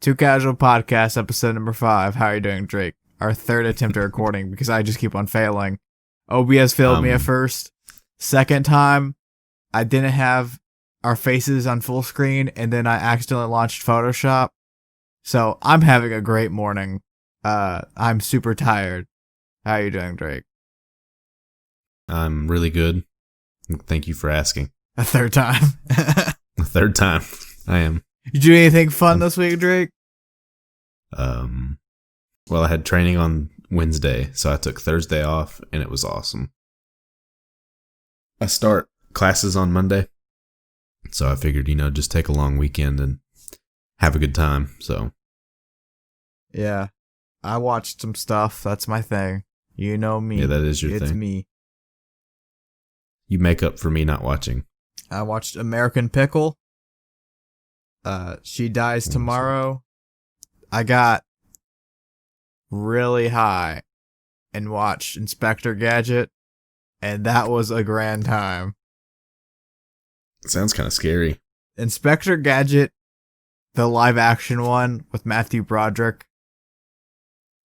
Too Casual Podcast, episode number 5. How are you doing, Drake? Our third attempt at recording because I just keep on failing. OBS failed me at first. Second time, I didn't have our faces on full screen, and then I accidentally launched Photoshop. So I'm having a great morning. I'm super tired. How are you doing, Drake? I'm really good. Thank you for asking. A third time. A third time. I am. You do anything fun this week, Drake? Well, I had training on Wednesday, so I took Thursday off, and it was awesome. I start classes on Monday, so I figured, just take a long weekend and have a good time, so. Yeah, I watched some stuff. That's my thing. You know me. Yeah, that is your thing. It's me. You make up for me not watching. I watched American Pickle. She Dies Tomorrow. I got really high and watched Inspector Gadget, and that was a grand time. It sounds kind of scary. Inspector Gadget, the live action one with Matthew Broderick,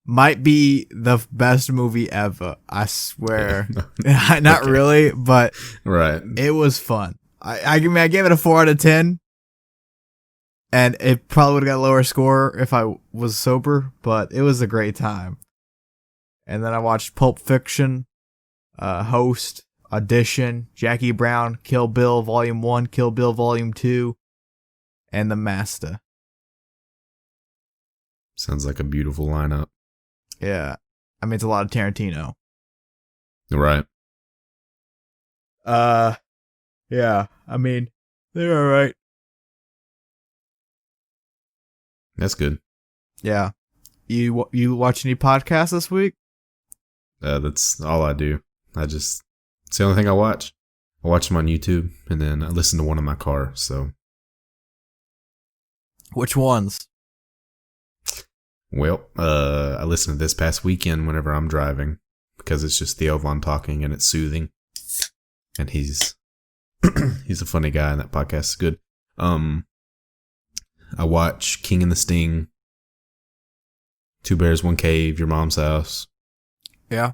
might be the best movie ever. I swear. Not Okay. really, but Right. it was fun. I gave it a 4 out of 10. And it probably would have got a lower score if I was sober, but it was a great time. And then I watched Pulp Fiction, Host, Audition, Jackie Brown, Kill Bill Volume 1, Kill Bill Volume 2, and The Master. Sounds like a beautiful lineup. Yeah. I mean, it's a lot of Tarantino. Right. Yeah. I mean, they're alright. That's good. Yeah. You watch any podcasts this week? That's all I do. It's the only thing I watch. I watch them on YouTube, and then I listen to one in my car, so. Which ones? Well, I listen to This Past Weekend whenever I'm driving, because it's just Theo Von talking, and it's soothing. And he's a funny guy, and that podcast is good. I watch King and the Sting, Two Bears, One Cave, Your Mom's House. Yeah.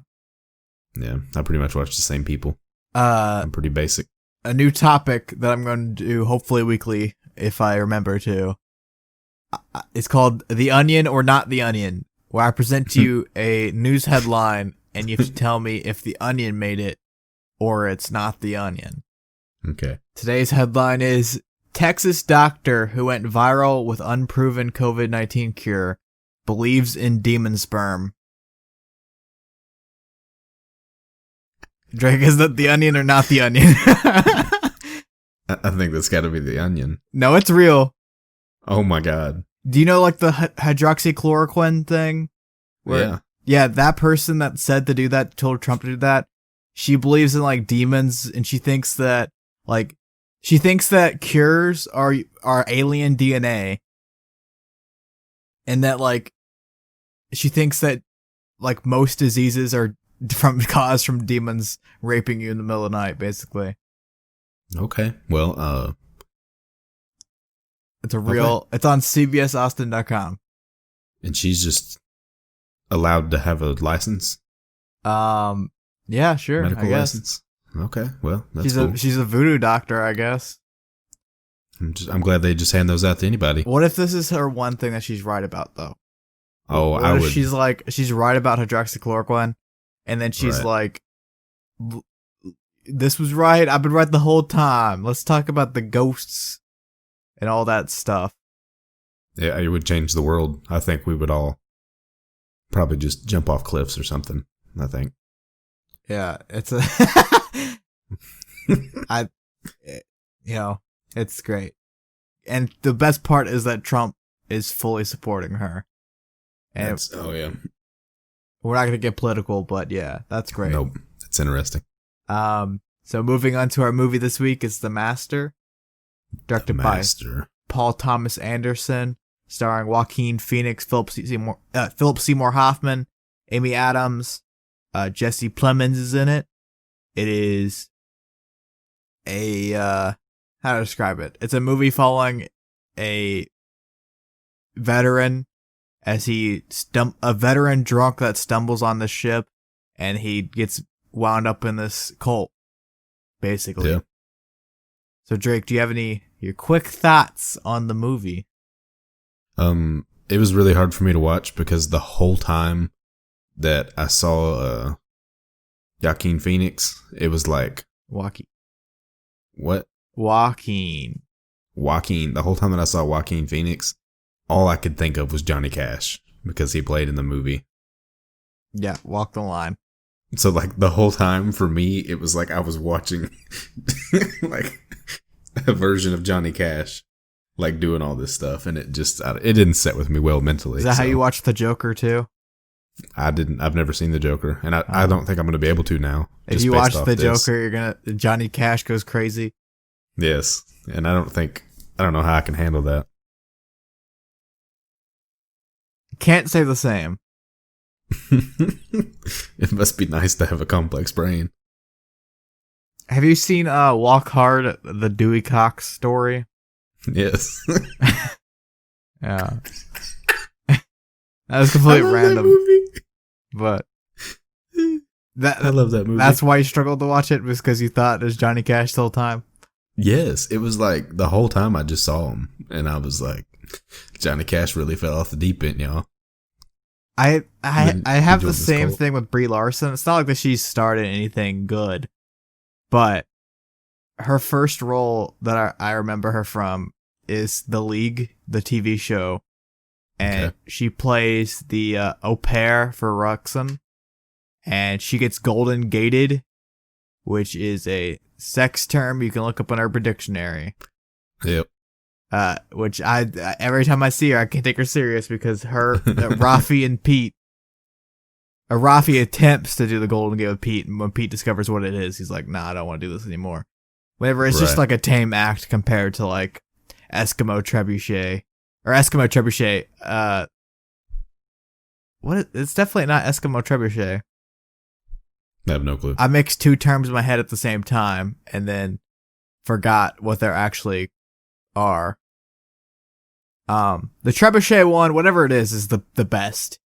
Yeah, I pretty much watch the same people. I'm pretty basic. A new topic that I'm going to do, hopefully weekly, if I remember to. It's called The Onion or Not the Onion, where I present to you a news headline, and you have to tell me if The Onion made it or it's not The Onion. Okay. Today's headline is, Texas doctor who went viral with unproven COVID-19 cure believes in demon sperm. Drake, is that The Onion or not The Onion? I think that's got to be The Onion. No, it's real. Oh my god. Do you know, like, the hydroxychloroquine thing? Yeah. Yeah, that person that said to do that, told Trump to do that, she believes in, like, demons, and she thinks that cures are alien DNA. And that, like, she thinks that, like, most diseases are caused from demons raping you in the middle of the night, basically. Okay. Well, It's it's on CBSAustin.com. And she's just allowed to have a license? Yeah, sure. Medical I guess. license? Okay, well, that's cool. She's a voodoo doctor, I guess. I'm glad they just hand those out to anybody. What if this is her one thing that she's right about, though? Oh, what I if would. she's right about hydroxychloroquine, and then she's like, this was right. I've been right the whole time. Let's talk about the ghosts and all that stuff. Yeah, it would change the world. I think we would all probably just jump off cliffs or something, I think. Yeah, it's it's great. And the best part is that Trump is fully supporting her. And yeah. we're not going to get political, but yeah, that's great. Nope, that's interesting. So moving on to our movie this week is The Master, directed by Paul Thomas Anderson, starring Joaquin Phoenix, Philip Seymour Hoffman, Amy Adams, Jesse Plemons is in it. It is a how to describe it? It's a movie following a veteran as a veteran drunk that stumbles on the ship and he gets wound up in this cult, basically. Yeah. So Drake, do you have your quick thoughts on the movie? It was really hard for me to watch because the whole time that I saw Joaquin Phoenix, it was like Joaquin. What? Joaquin. The whole time that I saw Joaquin Phoenix, all I could think of was Johnny Cash because he played in the movie. Yeah, walk the line. So like the whole time for me, it was like I was watching like a version of Johnny Cash, like doing all this stuff, and it didn't set with me well mentally. Is that how you watched The Joker too? I've never seen The Joker, and I don't think I'm going to be able to now. If you watch The Joker, Johnny Cash goes crazy. Yes, and I don't know how I can handle that. Can't say the same. It must be nice to have a complex brain. Have you seen Walk Hard, the Dewey Cox story? Yes. Yeah. That was completely random. But I love that movie. That's why you struggled to watch it, was because you thought it was Johnny Cash the whole time? Yes, it was like the whole time I just saw him, and I was like, Johnny Cash really fell off the deep end, y'all. I have the same thing with Brie Larson. It's not like that she's started anything good, but her first role that I remember her from is The League, the TV show, and she plays the au pair for Ruxin, and she gets golden gated, which is a sex term you can look up on Urban Dictionary. Yep. Which every time I see her, I can't take her serious because Rafi and Pete, Rafi attempts to do the golden gate with Pete, and when Pete discovers what it is, he's like, nah, I don't want to do this anymore. Whenever it's just like a tame act compared to like Eskimo Trebuchet. It's definitely not Eskimo Trebuchet. I have no clue. I mixed two terms in my head at the same time and then forgot what they actually are. The Trebuchet one, whatever it is the best.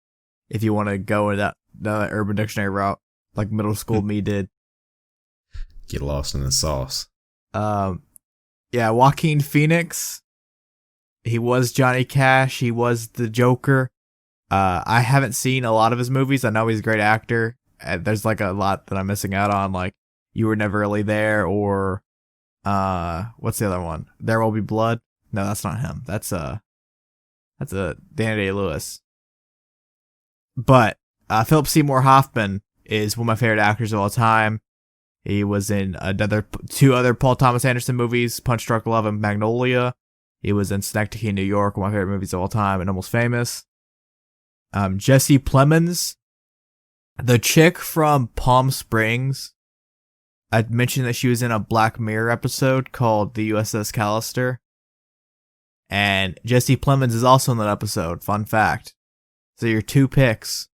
If you want to go with that Urban Dictionary route, like middle school me did. Get lost in the sauce. Yeah, Joaquin Phoenix. He was Johnny Cash. He was the Joker. I haven't seen a lot of his movies. I know he's a great actor. There's like a lot that I'm missing out on, like You Were Never Really There, or what's the other one? There Will Be Blood. No, that's not him. That's Danny Day-Lewis. But Philip Seymour Hoffman is one of my favorite actors of all time. He was in two other Paul Thomas Anderson movies, Punch Drunk Love and Magnolia. He was in Synecdoche, New York, one of my favorite movies of all time, and Almost Famous. Jesse Plemons, the chick from Palm Springs. I'd mentioned that she was in a Black Mirror episode called The USS Callister. And Jesse Plemons is also in that episode. Fun fact. So your two picks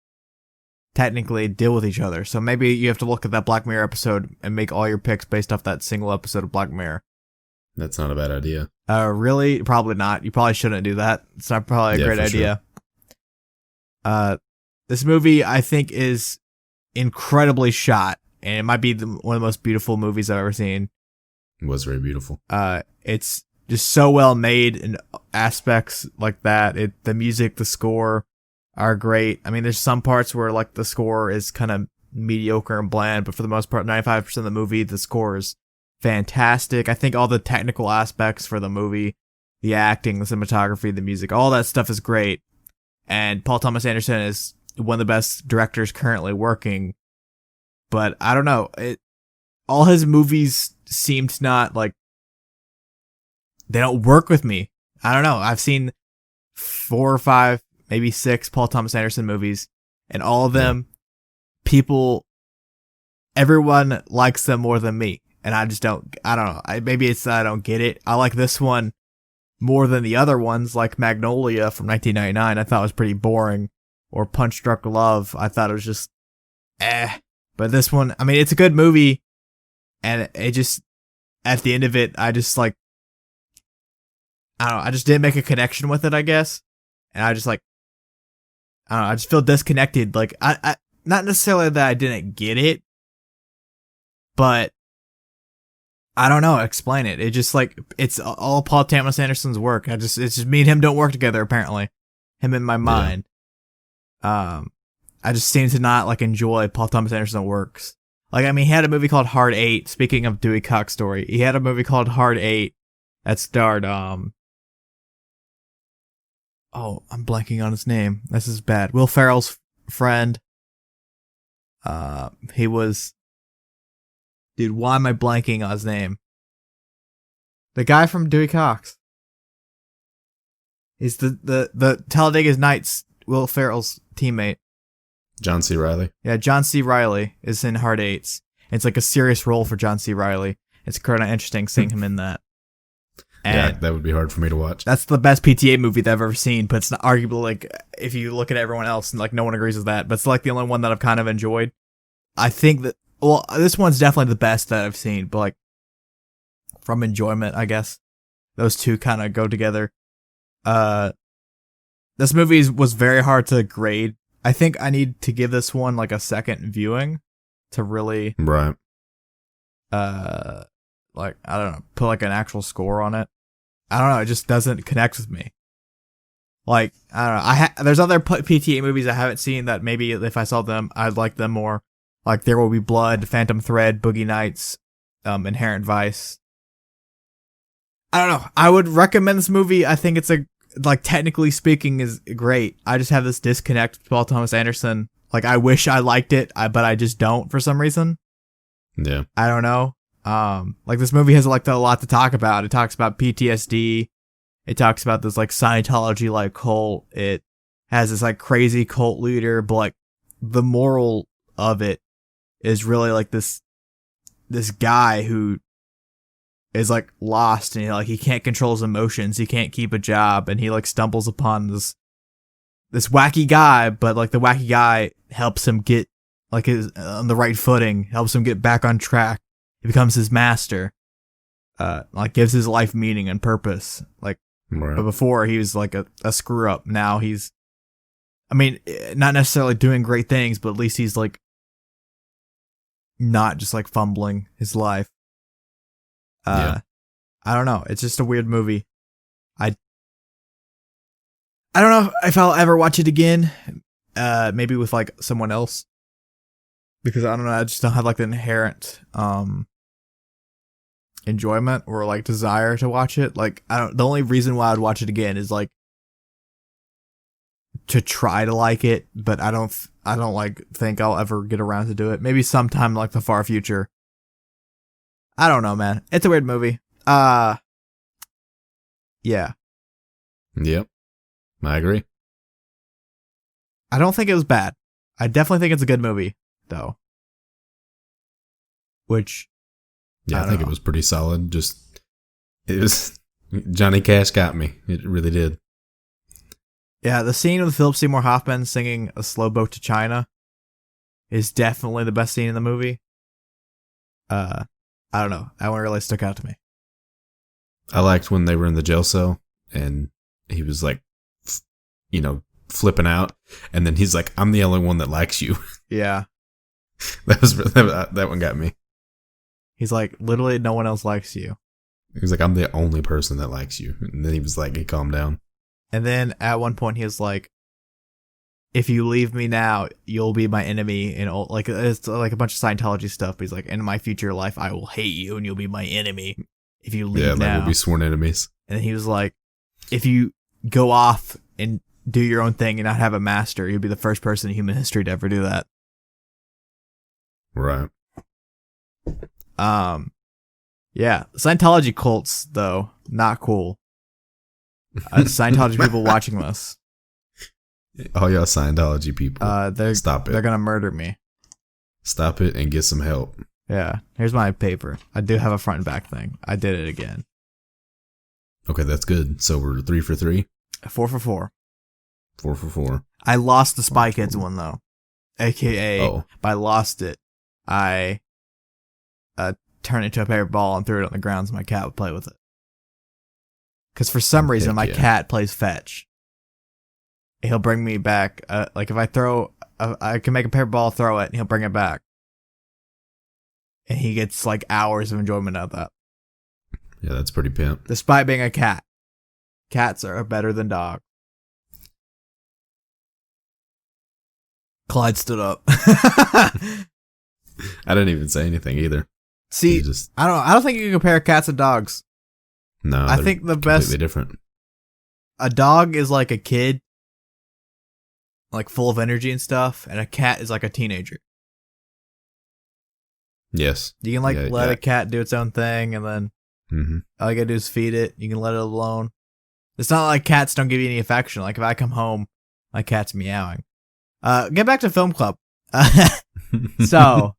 technically deal with each other. So maybe you have to look at that Black Mirror episode and make all your picks based off that single episode of Black Mirror. That's not a bad idea. Really? Probably not. You probably shouldn't do that. It's not probably a great idea. Sure. This movie, I think, is incredibly shot, and it might be one of the most beautiful movies I've ever seen. It was very beautiful. It's just so well made in aspects like that. The music, the score are great. I mean, there's some parts where like the score is kind of mediocre and bland, but for the most part, 95% of the movie, the score is fantastic. I think all the technical aspects for the movie, the acting, the cinematography, the music, all that stuff is great. And Paul Thomas Anderson is one of the best directors currently working. But I don't know. All his movies seem to not, like, they don't work with me. I don't know. I've seen 4 or 5, maybe 6 Paul Thomas Anderson movies, and all of them, everyone likes them more than me. And I don't know. Maybe it's that I don't get it. I like this one more than the other ones, like Magnolia from 1999. I thought it was pretty boring. Or Punch Drunk Love. I thought it was just, But this one, I mean, it's a good movie. And it just, at the end of it, I just like, I don't know, I just didn't make a connection with it, I guess. and I just like, I don't know, I just feel disconnected. Like I not necessarily that I didn't get it, but I don't know, explain it. It just like, it's all Paul Thomas Anderson's work. It's just me and him don't work together apparently. Him in my mind. I just seem to not like enjoy Paul Thomas Anderson's works. Like, I mean, he had a movie called Hard Eight. Speaking of Dewey Cox story, he had a movie called Hard Eight that starred I'm blanking on his name. This is bad. Will Ferrell's friend. He was, dude, why am I blanking on his name? The guy from Dewey Cox. He's the Talladega Nights, Will Ferrell's teammate. John C. Reilly. Yeah, John C. Reilly is in Hard Eights. It's like a serious role for John C. Reilly. It's kind of interesting seeing him in that. And yeah, that would be hard for me to watch. That's the best PTA movie that I've ever seen, but it's not arguably, like, if you look at everyone else, and like no one agrees with that, but it's like the only one that I've kind of enjoyed. I think that, well, this one's definitely the best that I've seen, but like, from enjoyment, I guess, those two kind of go together. This movie was very hard to grade. I think I need to give this one like a second viewing to really, right, like, I don't know, put like an actual score on it. I don't know, it just doesn't connect with me. Like, I don't know, there's other PTA movies I haven't seen that maybe if I saw them, I'd like them more. Like There Will Be Blood, Phantom Thread, Boogie Nights, Inherent Vice. I don't know. I would recommend this movie. I think it's like, technically speaking, is great. I just have this disconnect with Paul Thomas Anderson. Like, I wish I liked it, but I just don't for some reason. Yeah. I don't know. Like, this movie has like a lot to talk about. It talks about PTSD. It talks about this like Scientology like cult. It has this like crazy cult leader, but like the moral of it is really like this guy who is like lost, and he can't control his emotions. He can't keep a job, and he like stumbles upon this wacky guy, but like the wacky guy helps him get like his on the right footing, helps him get back on track. He becomes his master, like gives his life meaning and purpose. Like, right. But before he was like a screw up. Now he's, I mean, not necessarily doing great things, but at least he's like not just like fumbling his life. Yeah. I don't know. It's just a weird movie. I don't know if I'll ever watch it again. Maybe with like someone else, because I don't know. I just don't have like the inherent enjoyment or like desire to watch it. Like, the only reason why I'd watch it again is like to try to like it, but I don't like think I'll ever get around to do it. Maybe sometime like the far future. I don't know, man. It's a weird movie. Yeah. Yep. I agree. I don't think it was bad. I definitely think it's a good movie, though. Which, yeah, I think it was pretty solid. Just, it was, Johnny Cash got me. It really did. Yeah, the scene with Philip Seymour Hoffman singing A Slow Boat to China is definitely the best scene in the movie. I don't know. That one really stuck out to me. I liked when they were in the jail cell and he was like, flipping out. And then he's like, I'm the only one that likes you. Yeah. That one got me. He's like, literally no one else likes you. He was like, I'm the only person that likes you. And then he was like, he calmed down. And then at one point he was like, if you leave me now, you'll be my enemy. And like, it's like a bunch of Scientology stuff. But he's like, in my future life, I will hate you and you'll be my enemy if you leave now. Yeah, we'll be sworn enemies. And then he was like, if you go off and do your own thing and not have a master, you'll be the first person in human history to ever do that. Right. Yeah. Scientology cults, though, not cool. Scientology people watching this. All y'all Scientology people. Stop it. They're gonna murder me. Stop it and get some help. Yeah. Here's my paper. I do have a front and back thing. I did it again. Okay, that's good. So we're 3 for 3? 4 for 4. 4 for 4. I lost the Spy Kids one, though. AKA, By lost it, I turned it into a paper ball and threw it on the ground so my cat would play with it. Because for some reason, my cat plays fetch. he'll bring me back. Like if I throw, I can make a paper ball, throw it, and he'll bring it back. And he gets like hours of enjoyment out of that. Yeah, that's pretty pimp. Despite being a cat. Cats are better than dogs. Clyde stood up. I didn't even say anything either. See, I don't think you can compare cats and dogs. No, I think the best completely different. A dog is like a kid, like full of energy and stuff, and a cat is like a teenager. Yes. You can let a cat do its own thing, and then all you gotta do is feed it. You can let it alone. It's not like cats don't give you any affection. Like if I come home, my cat's meowing. Get back to film club. So,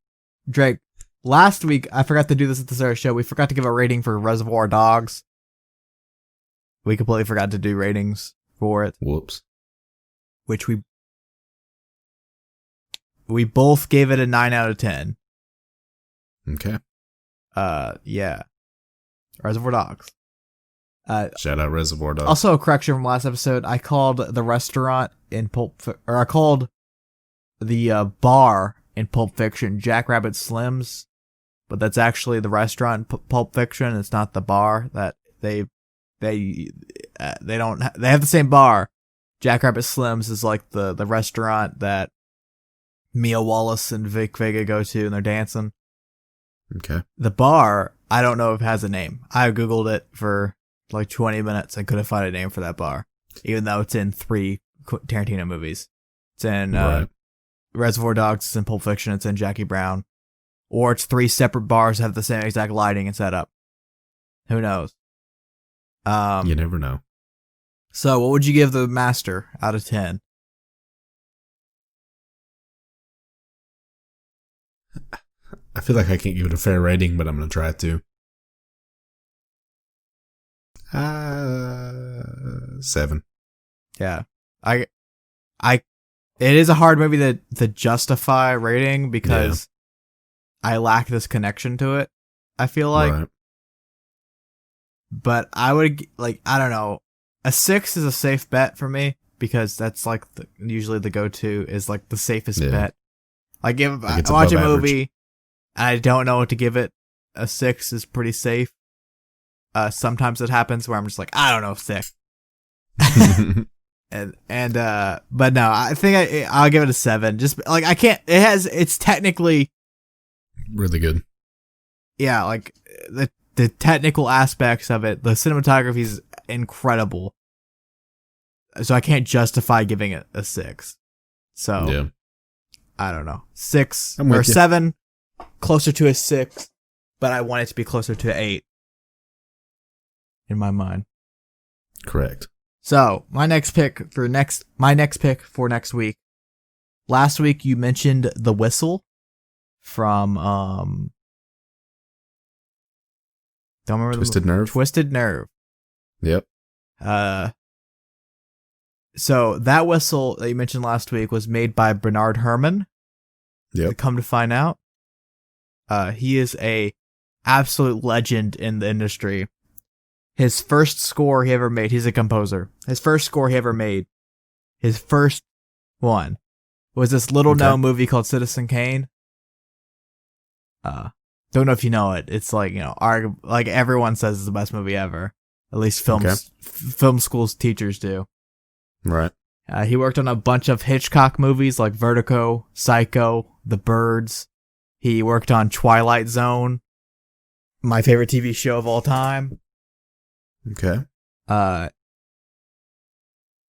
Drake, last week I forgot to do this at the start of the show. We forgot to give a rating for Reservoir Dogs. We completely forgot to do ratings for it. Whoops. Which we both gave it a 9 out of 10. Okay. Yeah. Reservoir Dogs. Shout out Reservoir Dogs. Also, a correction from last episode. I called the restaurant in I called the bar in Pulp Fiction Jackrabbit Slims, but that's actually the restaurant in Pulp Fiction. It's not the bar that they have the same bar. Jackrabbit Slims is like the restaurant that Mia Wallace and Vic Vega go to and they're dancing. Okay. The bar, I don't know if it has a name. I Googled it for like 20 minutes and couldn't find a name for that bar, even though it's in 3 Tarantino movies. It's in Reservoir Dogs, it's in Pulp Fiction, it's in Jackie Brown. Or it's 3 separate bars that have the same exact lighting and setup. Who knows? You never know. So, what would you give The Master out of 10? I feel like I can't give it a fair rating, but I'm going to try to. 7. Yeah. It is a hard movie to justify rating because I lack this connection to it, I feel like. Right. But I would, I don't know. A 6 is a safe bet for me because that's like usually the go-to is like the safest bet. Like if I watch a movie and I don't know what to give it, a 6 is pretty safe. Sometimes it happens where I'm just like, I don't know, 6. But no, I think I'll give it a 7. Just like it's technically really good. Yeah, like the technical aspects of it, the cinematography is incredible. So I can't justify giving it a 6. So yeah. I don't know, 6 or 7, closer to a 6, but I want it to be closer to 8 in my mind. Correct. So my next pick for next week. Last week you mentioned The Whistle from don't remember Twisted Nerve. Twisted Nerve. Yep. So that whistle that you mentioned last week was made by Bernard Herrmann. Yep. Come to find out, he is a absolute legend in the industry. His first score he ever made, he's a composer. His first score he ever made, his first one, was this little known movie called Citizen Kane. Don't know if you know it. It's like, like everyone says it's the best movie ever. At least film school's teachers do. Right. He worked on a bunch of Hitchcock movies like Vertigo, Psycho, The Birds. He worked on Twilight Zone, my favorite TV show of all time. Okay.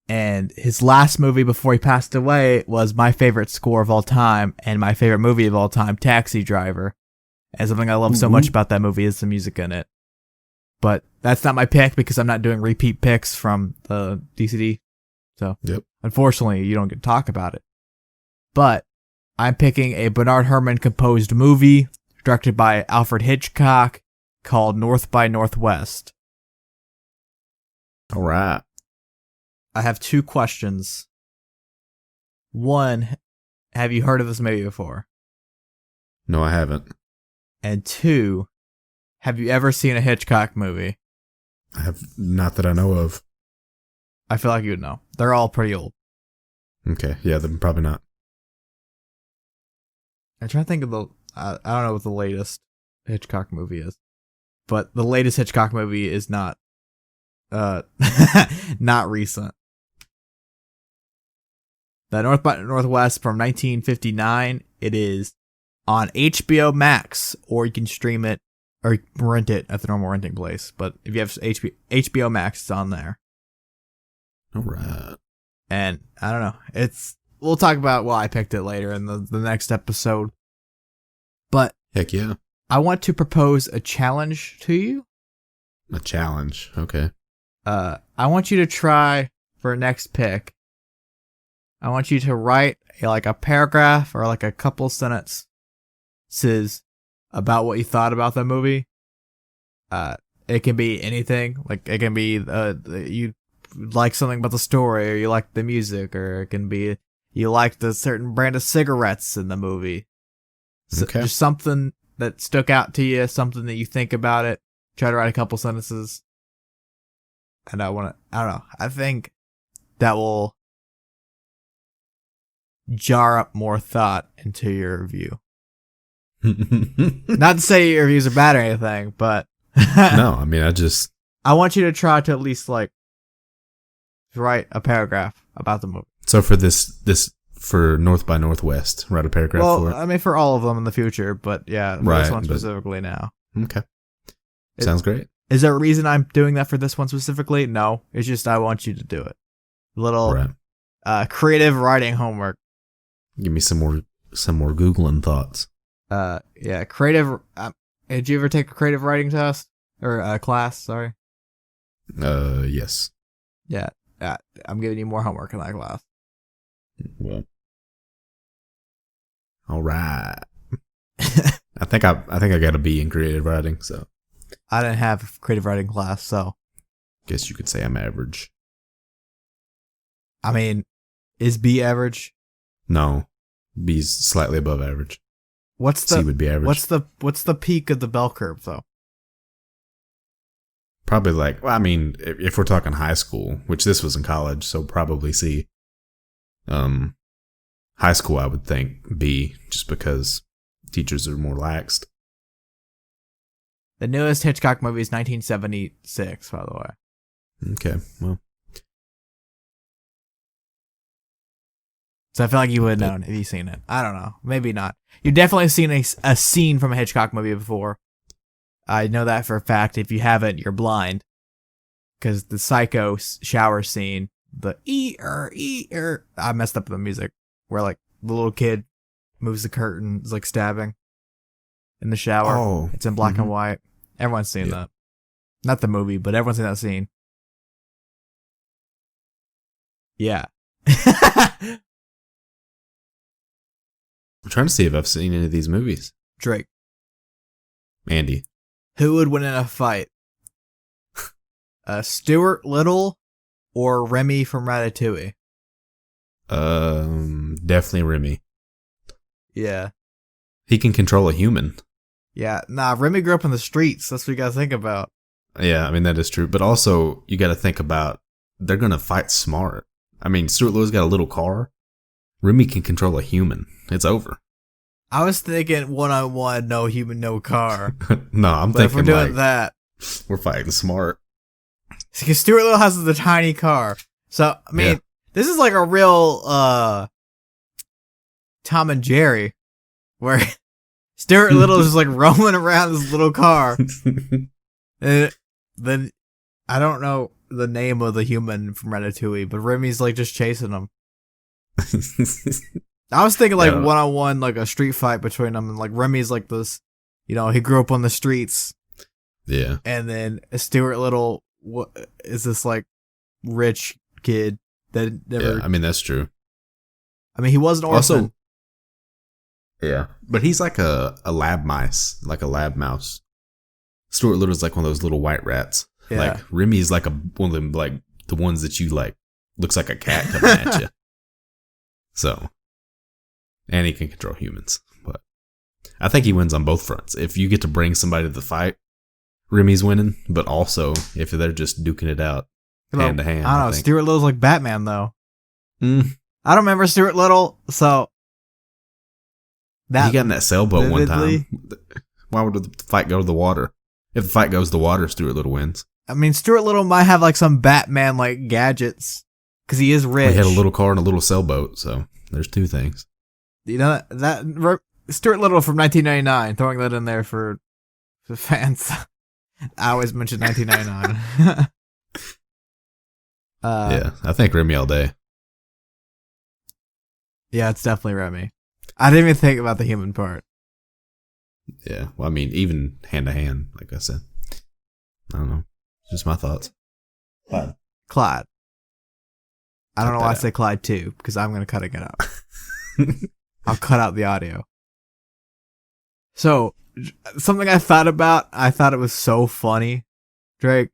And his last movie before he passed away was my favorite score of all time and my favorite movie of all time, Taxi Driver. And something I love so much about that movie is the music in it. But that's not my pick because I'm not doing repeat picks from the DCD. So, Unfortunately, you don't get to talk about it. But I'm picking a Bernard Herrmann composed movie directed by Alfred Hitchcock called North by Northwest. All right. I have 2 questions. 1, have you heard of this movie before? No, I haven't. And 2, have you ever seen a Hitchcock movie? I have not that I know of. I feel like you would know. They're all pretty old. Okay. Yeah, then probably not. I'm trying to think of I don't know what the latest Hitchcock movie is, but the latest Hitchcock movie is not not recent. The North by Northwest from 1959. It is on HBO Max, or you can stream it or rent it at the normal renting place. But if you have HBO Max, it's on there. All right. And I don't know. We'll talk about why I picked it later in the next episode. But heck yeah. I want to propose a challenge to you. A challenge. Okay. I want you to try for next pick. I want you to write a paragraph or like a couple sentences about what you thought about the movie. It can be anything. Like it can be you like something about the story, or you like the music, or it can be you like the certain brand of cigarettes in the movie. So okay. Just something that stuck out to you, something that you think about it. Try to write a couple sentences. And I don't know. I think that will jar up more thought into your review. Not to say your reviews are bad or anything, but no, I mean, I want you to try to at least write a paragraph about the movie. So for this for North by Northwest, write a paragraph for it. I mean, for all of them in the future, but yeah, for this one specifically now. Okay. Sounds great. Is there a reason I'm doing that for this one specifically? No, it's just I want you to do it. Little creative writing homework. Give me some more Googling thoughts. Yeah, creative. Did you ever take a creative writing test or class? Sorry. Yes. Yeah. I'm giving you more homework in that class. Well. All right. I think I got a B in creative writing, so. I didn't have a creative writing class, so. Guess you could say I'm average. I mean, is B average? No, B's slightly above average. C would be average. What's the peak of the bell curve though? Probably if we're talking high school, which this was in college, so probably C. High school, I would think B, just because teachers are more laxed. The newest Hitchcock movie is 1976, by the way. Okay, well. So I feel like you would have known if you've seen it. I don't know. Maybe not. You've definitely seen a scene from a Hitchcock movie before. I know that for a fact. If you haven't, you're blind. Because the Psycho shower scene, the I messed up the music. Where the little kid moves the curtain, is stabbing in the shower. Oh. It's in black and white. Everyone's seen that. Not the movie, but everyone's seen that scene. Yeah. I'm trying to see if I've seen any of these movies. Drake. Andy. Who would win in a fight? Stuart Little or Remy from Ratatouille? Definitely Remy. Yeah. He can control a human. Yeah. Nah, Remy grew up in the streets. That's what you gotta think about. Yeah, I mean, that is true. But also, you gotta think about, they're gonna fight smart. I mean, Stuart Little's got a little car. Remy can control a human. It's over. I was thinking one-on-one, no human, no car. No, I'm but thinking if we're doing that, we're fighting smart. Because Stuart Little has the tiny car. So, I mean, this is like a real Tom and Jerry, where Stuart Little is just roaming around this little car. And then, I don't know the name of the human from Ratatouille, but Remy's just chasing him. I was thinking one-on-one, a street fight between them, and Remy's this, he grew up on the streets. Yeah. And then Stuart Little is this rich kid that never. Yeah, I mean, that's true. I mean, he was an orphan. Also, yeah, but he's like a lab mouse. Stuart Little's one of those little white rats. Yeah. Remy's one of them, the ones that you looks like a cat coming at you. So, and he can control humans, but I think he wins on both fronts. If you get to bring somebody to the fight, Remy's winning, but also if they're just duking it out hand to hand. I don't know. Stuart Little's like Batman, though. I I don't remember Stuart Little, so He got in that sailboat vividly. one time. Why would the fight go to the water? If the fight goes to the water, Stuart Little wins. I mean, Stuart Little might have like some Batman like gadgets because he is rich. He had a little car and a little sailboat, so there's two things. You know that Stuart Little from 1999. Throwing that in there for the fans. I always mention 1999. Yeah, I think Remy all day. Yeah, it's definitely Remy. I didn't even think about the human part. Yeah, well, I mean, even hand to hand, like I said. I don't know. Just my thoughts. Clyde. I don't know why I that say Clyde too, because I'm going to cut it out. I'll cut out the audio. So, something I thought about, I thought it was so funny, Drake,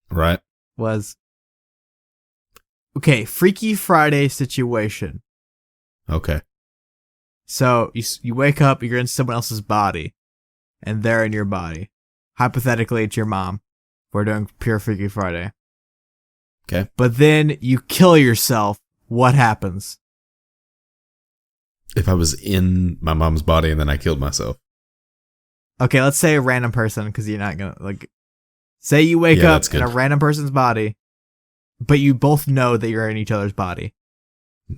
Right. was, okay, Freaky Friday situation. Okay. So, you wake up, you're in someone else's body, and they're in your body. Hypothetically, it's your mom. We're doing pure Freaky Friday. Okay. But then you kill yourself. What happens? If I was in my mom's body and then I killed myself. Okay, let's say a random person, because you're not gonna, like, say you wake Yeah, up that's in a good. random person's body, but you both know that you're in each other's body.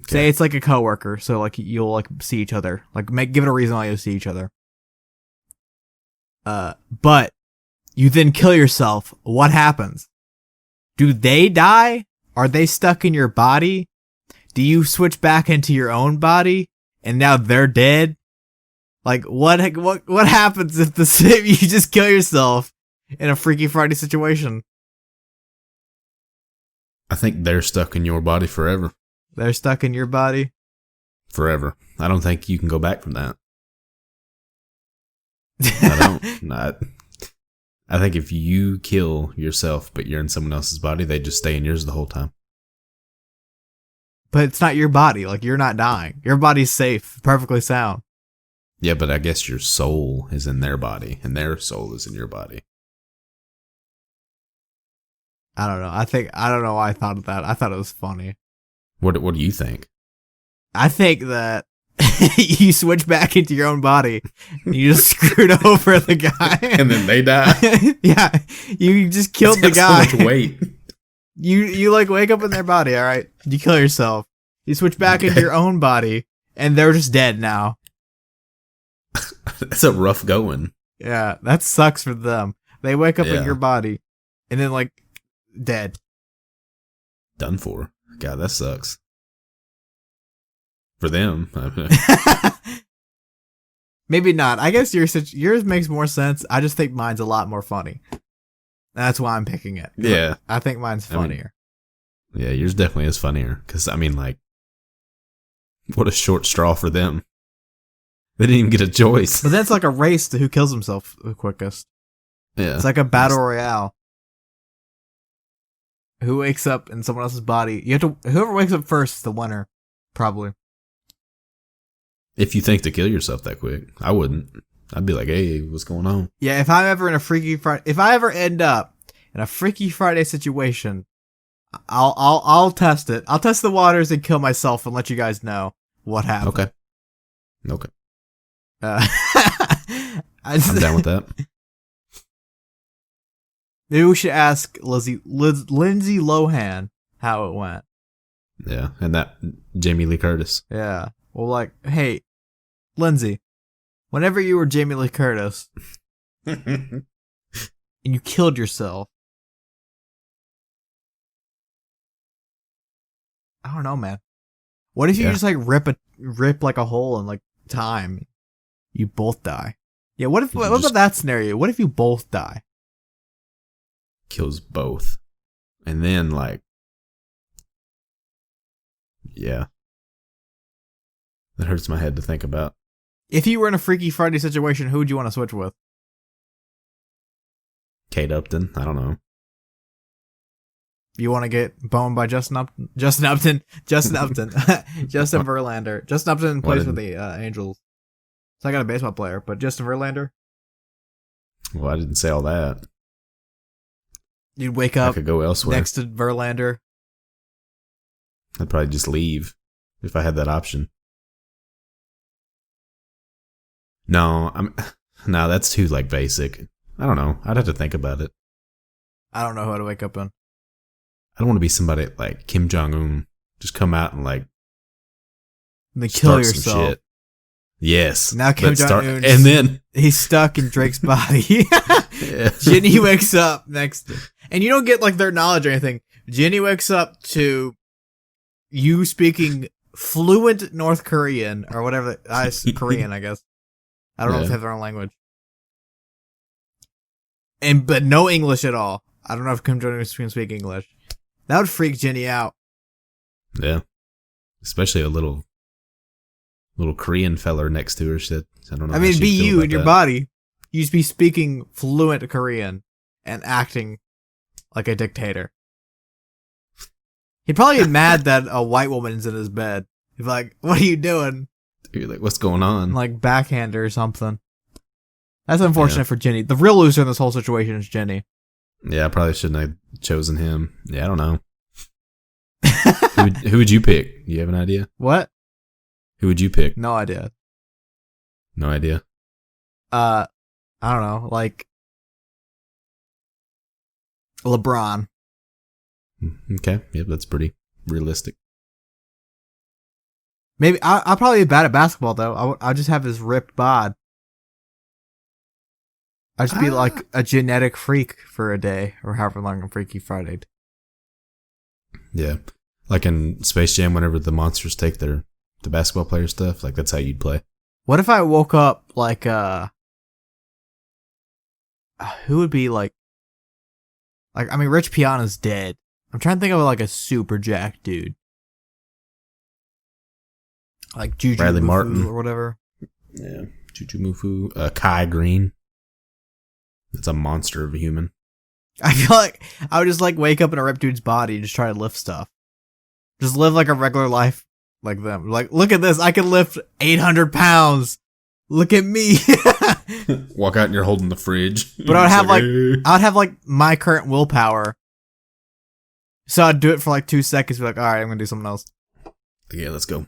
Say Okay. it's like a coworker, so like you'll like see each other, like give it a reason why you'll see each other. But you then kill yourself. What happens? Do they die? Are they stuck in your body? Do you switch back into your own body and now they're dead? Like what happens if if you just kill yourself in a Freaky Friday situation? I think they're stuck in your body forever. They're stuck in your body. Forever. I don't think you can go back from that. I don't. Not. I think if you kill yourself, but you're in someone else's body, they just stay in yours the whole time. But it's not your body. Like, you're not dying. Your body's safe, perfectly sound. Yeah, but I guess your soul is in their body, and their soul is in your body. I don't know. I don't know why I thought of that. I thought it was funny. What do you think? I think that you switch back into your own body and you just screwed over the guy. And then they die. Yeah. You just killed the That's guy. so much weight. You like wake up in their body, alright? You kill yourself. You switch back into your own body and they're just dead now. That's a rough going. Yeah, that sucks for them. They wake up in Yeah. your body and then like dead. Done for. God, that sucks. For them. Maybe not. I guess yours makes more sense. I just think mine's a lot more funny. That's why I'm picking it. Yeah. I think mine's I mean, funnier. Yeah, yours definitely is funnier. Because, I mean, like, what a short straw for them. They didn't even get a choice. But then it's like a race to who kills himself the quickest. Yeah. It's like a battle royale. Who wakes up in someone else's body? Whoever wakes up first is the winner, probably. If you think to kill yourself that quick, I wouldn't. I'd be like, hey, what's going on? Yeah, if I'm ever in a Freaky Friday, if I ever end up in a Freaky Friday situation, I'll test it. I'll test the waters and kill myself and let you guys know what happened. Okay. I'm I'm down with that. Maybe we should ask Lindsay Lohan how it went. Yeah. And that Jamie Lee Curtis. Yeah. Well, like, hey, Lindsay, whenever you were Jamie Lee Curtis and you killed yourself, I don't know, man. What if you just like rip like a hole in like time? You both die. Yeah. What about that scenario? What if you both die? Kills both. And then, like, yeah. That hurts my head to think about. If you were in a Freaky Friday situation, who would you want to switch with? Kate Upton? I don't know. You want to get boned by Justin Upton? Justin Verlander. Justin Upton plays for the Angels. So I got a baseball player, but Justin Verlander? Well, I didn't say all that. You'd wake I up could go elsewhere. next to Verlander. I'd probably just leave. if I had that option. No, no, that's too like basic. I don't know. I'd have to think about it. I don't know who to wake up in. I don't want to be somebody like Kim Jong-un. Just come out and like And then kill start some yourself. shit. Yes. Now Kim Let's start- Jong-un's and then he's stuck in Drake's body. yeah. Ginny wakes up next, and you don't get like their knowledge or anything. Ginny wakes up to you speaking fluent North Korean or whatever. Korean, I guess. I don't know if they have their own language. But no English at all. I don't know if Kim Jong-un can speak English. That would freak Ginny out. Yeah. Especially a little Korean feller next to her shit. I don't know. I mean, it'd be you in your body. You'd be speaking fluent Korean and acting like a dictator. He'd probably be mad that a white woman's in his bed. He'd be like, "What are you doing?" You're like, what's going on? Like backhand or something. That's unfortunate for Ginny. The real loser in this whole situation is Ginny. Yeah, I probably shouldn't have chosen him. Yeah, I don't know. Who would you pick? You have an idea? What? Who would you pick? No idea. No idea. I don't know. Like LeBron. Okay. Yep, that's pretty realistic. Maybe I'll probably be bad at basketball though. I'll just have this ripped bod. I'll just be like a genetic freak for a day or however long I'm Freaky Friday. Yeah. Like in Space Jam, whenever the monsters take the basketball player stuff, like that's how you'd play. What if I woke up like who would be like I mean Rich Piana's dead. I'm trying to think of like a super jacked dude. Like Juju Bradley Mufu Martin or whatever. Yeah. Juju Mufu. Kai Green. It's a monster of a human. I feel like I would just like wake up in a ripped dude's body and just try to lift stuff. Just live like a regular life like them. Like, look at this. I can lift 800 pounds. Look at me. Walk out and you're holding the fridge. But I'd have like my current willpower. So I'd do it for like 2 seconds. Be like, all right, I'm going to do something else. Yeah, let's go.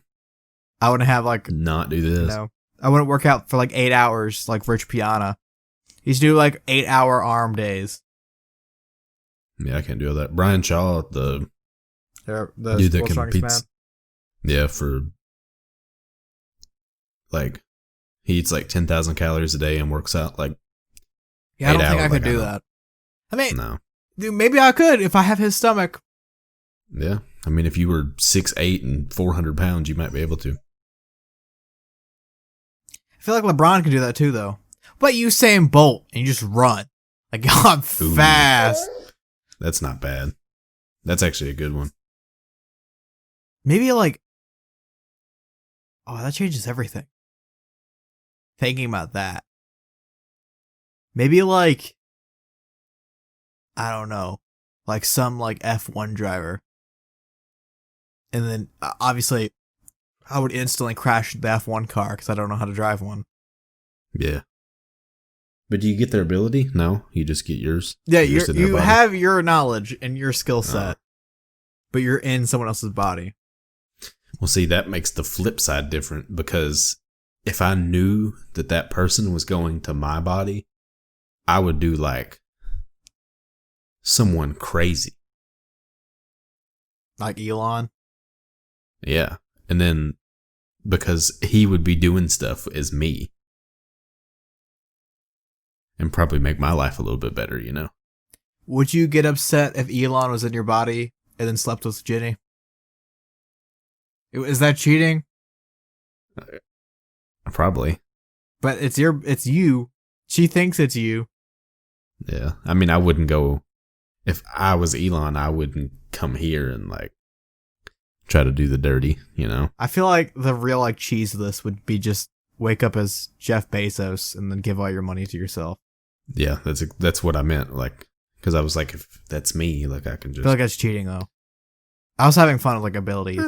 I wouldn't have like, not do this. No, I wouldn't work out for like 8 hours like Rich Piana. He's do like 8-hour arm days. Yeah, I can't do all that. Brian Shaw, the dude that competes. Yeah, for like he eats like 10,000 calories a day and works out like. Yeah, I don't think I could do that. I mean, no. Dude, maybe I could if I have his stomach. Yeah, I mean, if you were 6'8" and 400 pounds, you might be able to. I feel like LeBron could do that too, though. But Usain Bolt and you just run. Like, I'm fast. That's not bad. That's actually a good one. Maybe like, oh, that changes everything. Thinking about that. Maybe like, I don't know, like some like F1 driver. And then obviously I would instantly crash the F1 car because I don't know how to drive one. Yeah. But do you get their ability? No, you just get yours. Yeah, you have your knowledge and your skill set, but you're in someone else's body. Well, see, that makes the flip side different because if I knew that person was going to my body, I would do like someone crazy. Like Elon? Yeah. And then because he would be doing stuff as me. And probably make my life a little bit better, you know? Would you get upset if Elon was in your body and then slept with Ginny? Is that cheating? Probably. But it's you. She thinks it's you. Yeah. I mean, I wouldn't go... If I was Elon, I wouldn't come here and, like, try to do the dirty, you know? I feel like the real, like, cheese of this would be just wake up as Jeff Bezos and then give all your money to yourself. Yeah, that's what I meant. Like, because I was like, if that's me, like, I can just... I feel like that's cheating, though. I was having fun with, like, abilities.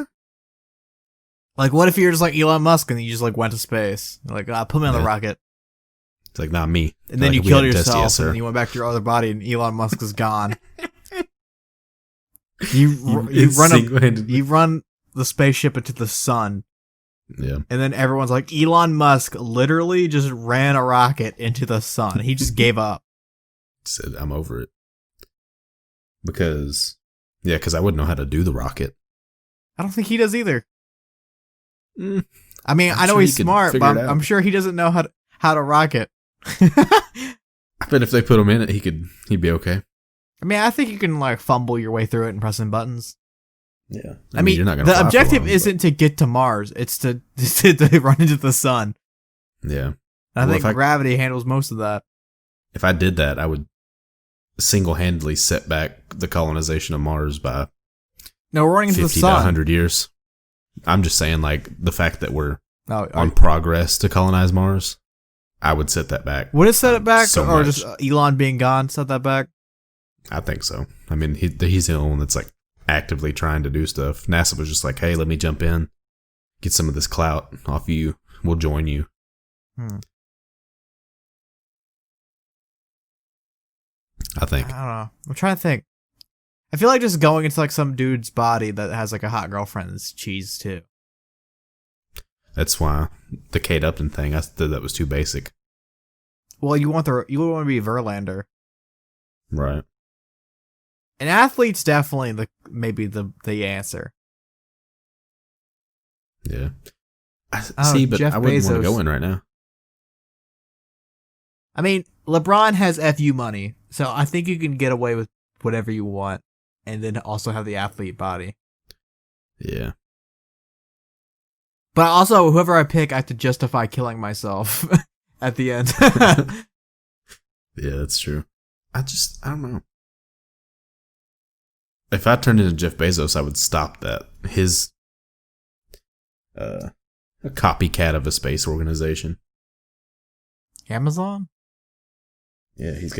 Like, what if you're just like Elon Musk and you just, like, went to space? You're like, put me on the rocket. It's like, not me. And then like, you killed yourself and then you went back to your other body and Elon Musk is gone. You run the spaceship into the sun. Yeah. And then everyone's like, Elon Musk literally just ran a rocket into the sun. He just gave up. Said, I'm over it. Because I wouldn't know how to do the rocket. I don't think he does either. I mean, I know sure he's smart, but I'm sure he doesn't know how to rocket. I bet if they put him in it, he'd be okay. I mean, I think you can like fumble your way through it and pressing buttons. Yeah. I mean, you're not gonna the objective isn't to get to Mars. It's to run into the sun. Yeah. And I think gravity handles most of that. If I did that, I would single-handedly set back the colonization of Mars by we're running into 50 the sun. to 100 years. I'm just saying, like, the fact that we're on you, progress to colonize Mars, I would set that back. Would it set it back, so or much. just Elon being gone set that back? I think so. I mean, he's the only one that's like actively trying to do stuff. NASA was just like, hey, let me jump in, get some of this clout off you. We'll join you. I think. I don't know. I'm trying to think. I feel like just going into like some dude's body that has like a hot girlfriend is cheese too. That's why the Kate Upton thing, I thought that was too basic. Well, you want to be Verlander. Right. An athlete's definitely maybe the answer. Yeah. See, but Jeff I wouldn't want to Bezos. go in right now. I mean, LeBron has FU money, so I think you can get away with whatever you want, and then also have the athlete body. Yeah. But also, whoever I pick, I have to justify killing myself at the end. Yeah, that's true. I don't know. If I turned into Jeff Bezos, I would stop that. His a copycat of a space organization. Amazon? Yeah, he's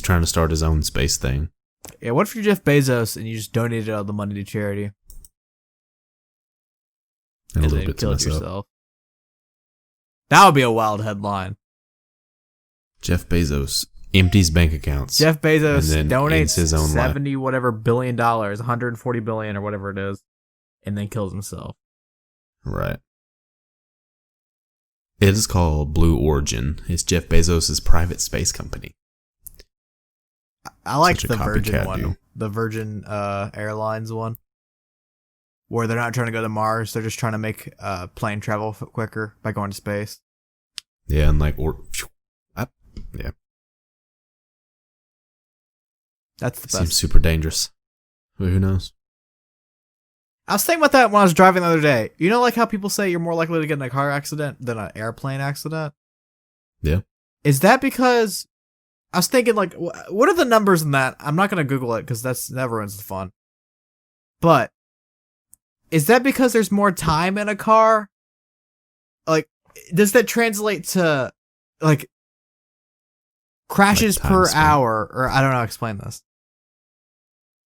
trying to start his own space thing. Yeah, what if you're Jeff Bezos and you just donated all the money to charity? And a little then bit to killed myself. yourself. That would be a wild headline. Jeff Bezos empties bank accounts. Jeff Bezos and then donates ends his own life. $70 whatever billion, $140 billion or whatever it is, and then kills himself. Right. It is called Blue Origin. It's Jeff Bezos' private space company. I like Such a the Virgin copycat one. deal. The Virgin Airlines one. Where they're not trying to go to Mars, they're just trying to make plane travel quicker by going to space. Yeah, and like, yeah. That's the best. Seems super dangerous. But who knows? I was thinking about that when I was driving the other day. You know, like how people say you're more likely to get in a car accident than an airplane accident? Yeah. Is that because... I was thinking, like, what are the numbers in that? I'm not going to Google it because that ruins the fun. But, is that because there's more time in a car? Like, does that translate to, like, crashes Like time per spent. hour? Or, I don't know how to explain this.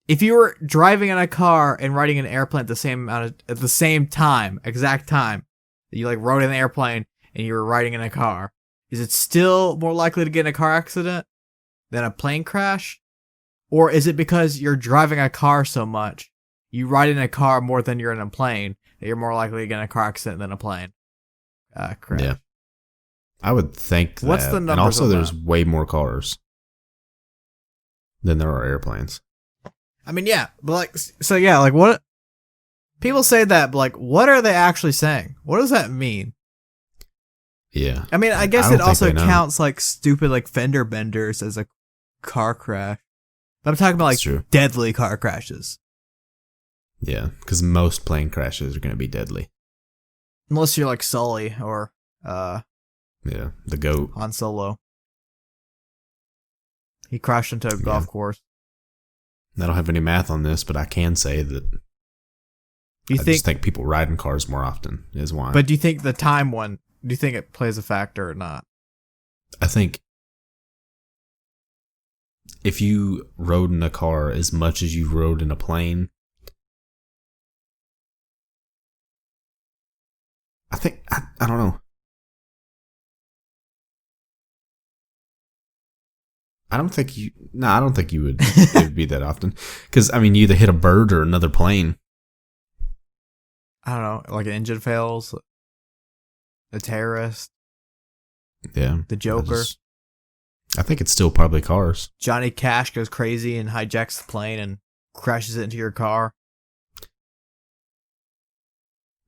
If you were driving in a car and riding an airplane at the same time, exact time, you, like, rode in an airplane and you were riding in a car, is it still more likely to get in a car accident than a plane crash? Or is it because you're driving a car so much, you ride in a car more than you're in a plane, that you're more likely to get in a car accident than a plane crash? Yeah. I would think that. What's the and numbers also, on there's that? way more cars than there are airplanes. I mean, yeah, but like, so yeah, like what? People say that, but like, what are they actually saying? What does that mean? Yeah. I mean, I guess don't it think also they know. counts like stupid like fender benders as a car crash. But I'm talking about like That's true. deadly car crashes. Yeah, because most plane crashes are going to be deadly. Unless you're like Sully or Yeah, the GOAT. Han Solo. He crashed into a golf course. I don't have any math on this, but I can say that Do you I think? just think people ride in cars more often is why. But do you think the time one? Do you think it plays a factor or not? I think if you rode in a car as much as you rode in a plane, I don't know. I don't think you would it would be that often. Because, I mean, you either hit a bird or another plane. I don't know, like an engine fails, a terrorist, Yeah. the Joker. I think it's still probably cars. Johnny Cash goes crazy and hijacks the plane and crashes it into your car.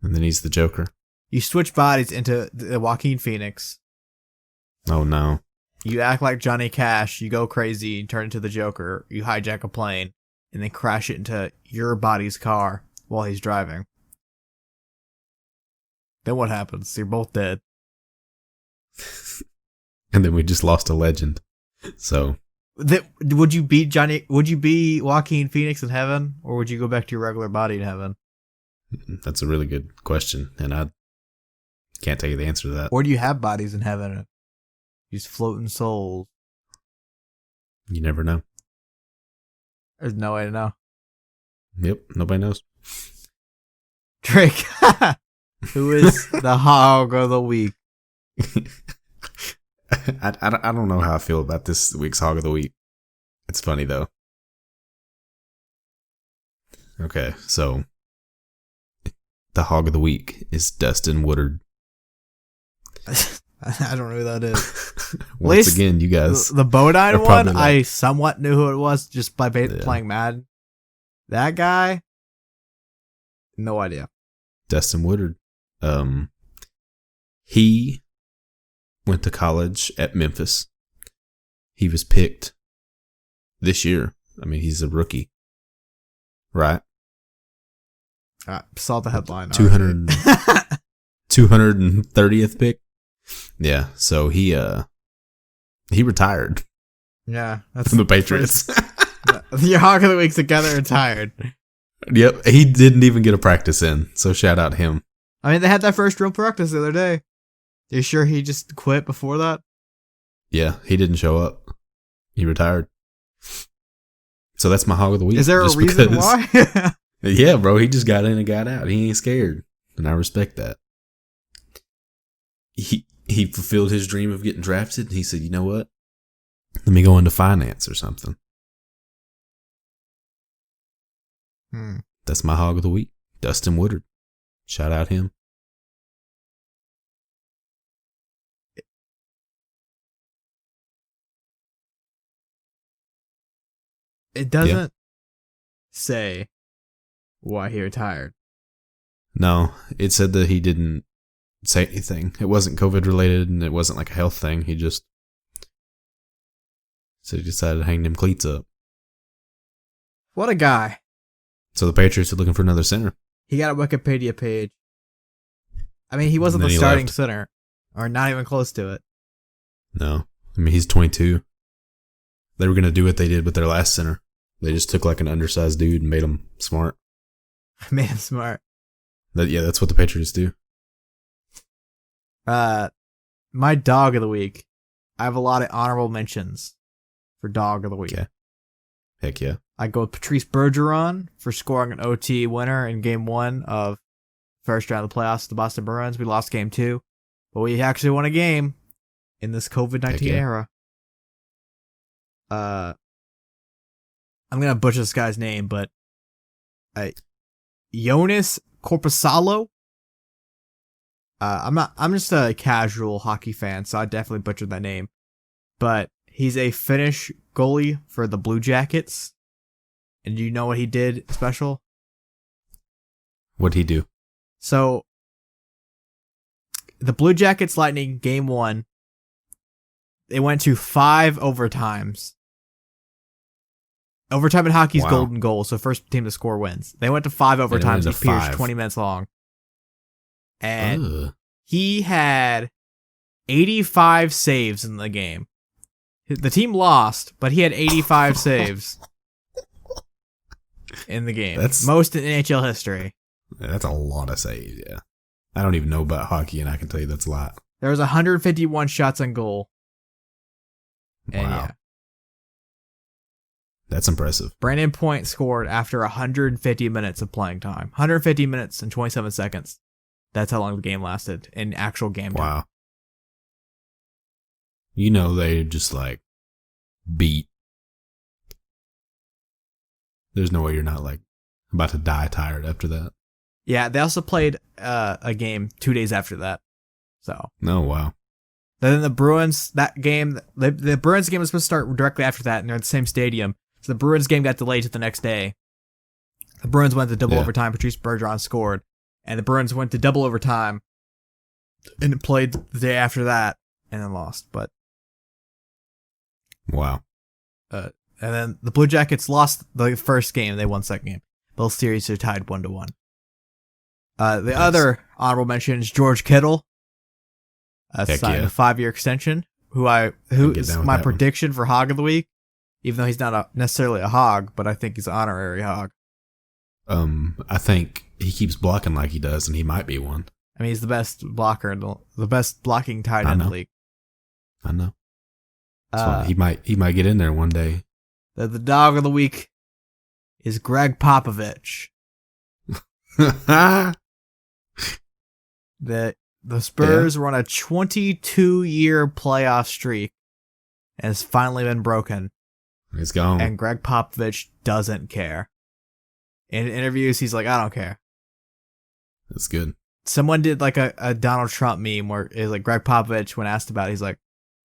And then he's the Joker. You switch bodies into the Joaquin Phoenix. Oh, no. You act like Johnny Cash, you go crazy, turn into the Joker, you hijack a plane, and then crash it into your body's car while he's driving. Then what happens? You're both dead. And then we just lost a legend. So Would you be Joaquin Phoenix in heaven, or would you go back to your regular body in heaven? that's a really good question, and I can't tell you the answer to that. Or do you have bodies in heaven? These floating souls. You never know. There's no way to know. Yep, nobody knows. Drake, who is the hog of the week? I don't know how I feel about this week's Hog of the Week. It's funny, though. Okay, so the Hog of the Week is Dustin Woodard. I don't know who that is. Once again, you guys. The Bodine one, like, I somewhat knew who it was just by playing Madden. That guy, no idea. Dustin Woodard. He went to college at Memphis. He was picked this year. I mean, he's a rookie, right? I saw the headline. 230th pick. Yeah, so he retired. Yeah, that's from the Patriots. Your Hog of the Week's together retired. Yep, he didn't even get a practice in, so shout out him. I mean, they had that first real practice the other day. You sure he just quit before that? Yeah, he didn't show up. He retired. So that's my Hog of the Week. Is there a reason why? Yeah, bro, he just got in and got out. He ain't scared, and I respect that. He fulfilled his dream of getting drafted, and he said, you know what? Let me go into finance or something. That's my Hog of the Week. Dustin Woodard. Shout out him. It doesn't say why he retired. No, it said that he didn't say anything. It wasn't COVID related, and it wasn't like a health thing. He just said he decided to hang them cleats up. What a guy. So the Patriots are looking for another center. He got a Wikipedia page. I mean, he wasn't the starting center, or not even close to it. No. I mean, he's 22. They were going to do what they did with their last center. They just took like an undersized dude and made him smart. Made him smart. That's what the Patriots do. My Dog of the Week. I have a lot of honorable mentions for Dog of the Week. Yeah. Heck yeah. I go with Patrice Bergeron for scoring an OT winner in Game 1 of first round of the playoffs. The Boston Bruins. We lost Game 2, but we actually won a game in this COVID-19 era. I'm gonna butcher this guy's name, but Jonas Korpisalo. I'm just a casual hockey fan, so I definitely butchered that name. But he's a Finnish goalie for the Blue Jackets. And do you know what he did special? What'd he do? So, the Blue Jackets Lightning Game 1, they went to 5 overtimes. Overtime in hockey's golden goal, so first team to score wins. They went to 5 overtimes, each period 20 minutes long. And he had 85 saves in the game. The team lost, but he had 85 saves in the game. That's most in NHL history. That's a lot of saves, yeah. I don't even know about hockey, and I can tell you that's a lot. There was 151 shots on goal. And wow. Yeah. That's impressive. Brandon Point scored after 150 minutes of playing time. 150 minutes and 27 seconds. That's how long the game lasted in actual game time. Wow. You know, they just like beat. There's no way you're not like about to die tired after that. Yeah, they also played a game 2 days after that. So. Oh, wow. Then the Bruins, that game, the Bruins game was supposed to start directly after that, and they're at the same stadium. So the Bruins game got delayed to the next day. The Bruins went to double overtime. Patrice Bergeron scored, and the Bruins went to double overtime and played the day after that, and then lost. But wow. And then the Blue Jackets lost the first game. They won second game. Both series are tied 1-1. The other honorable mention is George Kittle. Signed a 5-year extension. Who is my prediction for Hog of the Week? Even though he's not necessarily a hog, but I think he's an honorary hog. I think he keeps blocking like he does, and he might be one. I mean, he's the best blocker, the best blocking tight end in the league. I know. He might get in there one day. The dog of the week is Greg Popovich. The Spurs were on a 22-year playoff streak, and it's finally been broken. He's gone. And Greg Popovich doesn't care. In interviews, he's like, I don't care. That's good. Someone did like a Donald Trump meme where it's like Greg Popovich, when asked about it, he's like,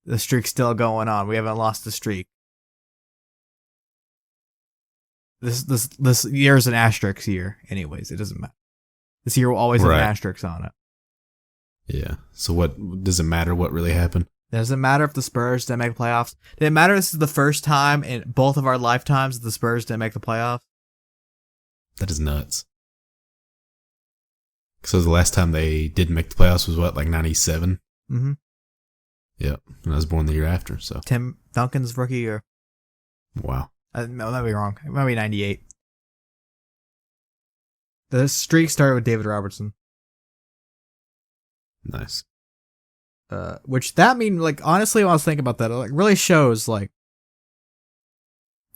the streak's still going on. We haven't lost the streak. This year's an asterisk year. Anyways, it doesn't matter. This year will always have an asterisk on it. Yeah. So what does it matter what really happened? Does it matter if the Spurs didn't make the playoffs? Did it matter this is the first time in both of our lifetimes that the Spurs didn't make the playoffs? That is nuts. So the last time they didn't make the playoffs was what, like 97? Mm-hmm. Yep. And I was born the year after, so. Tim Duncan's rookie year. Wow. No, that might be wrong. It might be 98. The streak started with David Robertson. Nice. Which that mean, like, honestly, when I was thinking about that, it like really shows, like,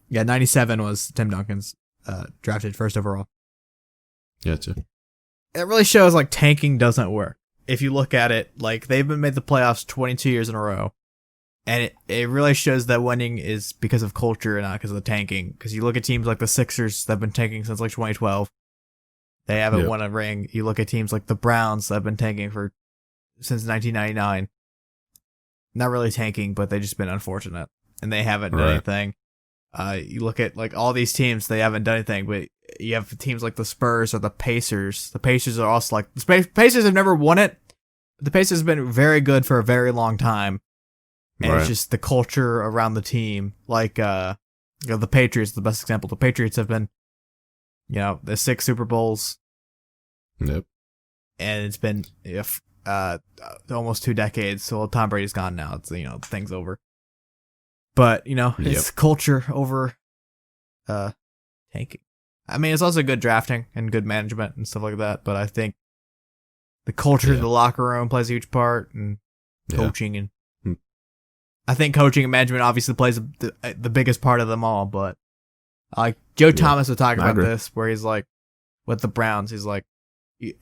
97 was Tim Duncan's drafted first overall. Gotcha. It really shows, like, tanking doesn't work. If you look at it, like, they've been made the playoffs 22 years in a row. And it really shows that winning is because of culture and not because of the tanking. Because you look at teams like the Sixers that have been tanking since, like, 2012. They haven't won a ring. You look at teams like the Browns that have been tanking since 1999. Not really tanking, but they've just been unfortunate. And they haven't done anything. You look at, like, all these teams, they haven't done anything, but you have teams like the Spurs or the Pacers. The Pacers are also like, the Pacers have never won it, but the Pacers have been very good for a very long time. And it's just the culture around the team. Like, the Patriots, the best example. The Patriots have been, the 6 Super Bowls. Yep. And it's been almost 2 decades. So Tom Brady's gone now. It's, the thing's over. But, it's culture over tanking. I mean, it's also good drafting and good management and stuff like that. But I think the culture of the locker room plays a huge part, and coaching. And I think coaching and management obviously plays the biggest part of them all. But like Joe Thomas was talking about this, where he's like, with the Browns, he's like,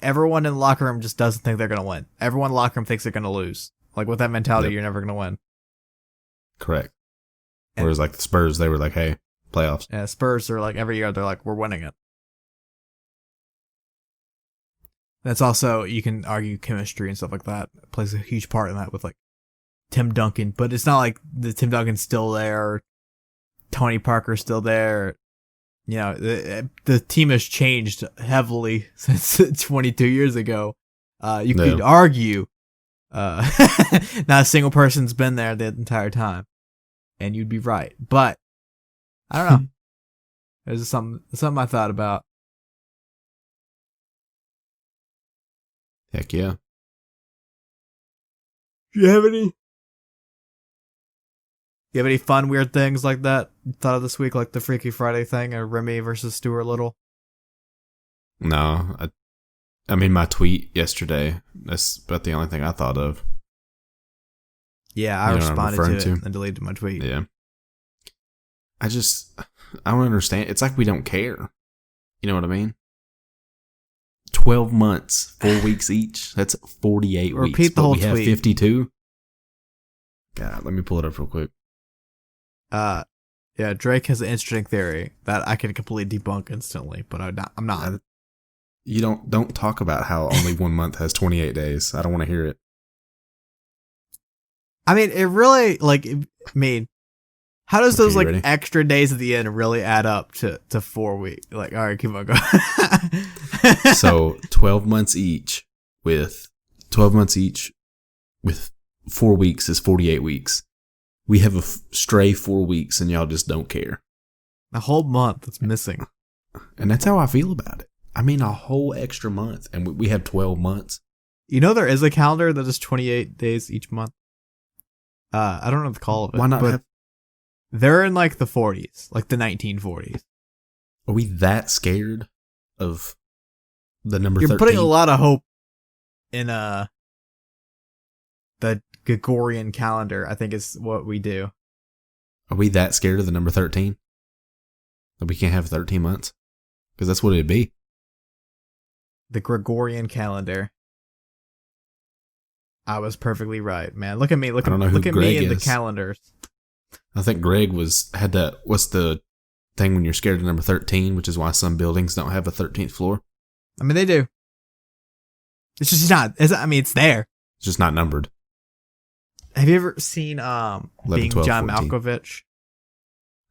everyone in the locker room just doesn't think they're going to win. Everyone in the locker room thinks they're going to lose. Like, with that mentality, you're never going to win. Correct. Whereas, like, the Spurs, they were like, hey, playoffs. Yeah, Spurs are like, every year, they're like, we're winning it. That's also, you can argue chemistry and stuff like that. It plays a huge part in that with, like, Tim Duncan. But it's not like Tim Duncan's still there, or Tony Parker's still there. The team has changed heavily since 22 years ago. You could argue not a single person's been there the entire time, and you'd be right. But I don't know. There's something I thought about. Heck yeah. Do you have any fun, weird things like that you thought of this week, like the Freaky Friday thing, or Remy versus Stuart Little? No. I mean, my tweet yesterday, that's about the only thing I thought of. Yeah, I responded to it and deleted my tweet. Yeah. I don't understand. It's like we don't care. You know what I mean? 12 months, 4 weeks each. That's 48 weeks. Repeat the whole tweet. We have 52. God, let me pull it up real quick. Yeah, Drake has an interesting theory that I can completely debunk instantly, but I'm not. You don't talk about how only 1 month has 28 days. I don't want to hear it. I mean, it really, how does those, ready? extra days at the end really add up to 4 weeks? All right, keep on going. So 12 months each with 4 weeks is 48 weeks. We have a stray 4 weeks and y'all just don't care. A whole month that's missing. And that's how I feel about it. I mean, a whole extra month, and we have 12 months. You know, there is a calendar that is 28 days each month. I don't know the call of it. Why not? But they're in the 40s, the 1940s. Are we that scared of the number 13? You're putting a lot of hope in the Gregorian calendar, I think is what we do. Are we that scared of the number 13? That we can't have 13 months? Because that's what it'd be. The Gregorian calendar. I was perfectly right, man. Look at me. Look at me in the calendars. I think Greg had that. What's the thing when you're scared of number 13, which is why some buildings don't have a 13th floor? I mean, they do. It's just not. It's there. It's just not numbered. Have you ever seen 11, Being 12, John 14. Malkovich?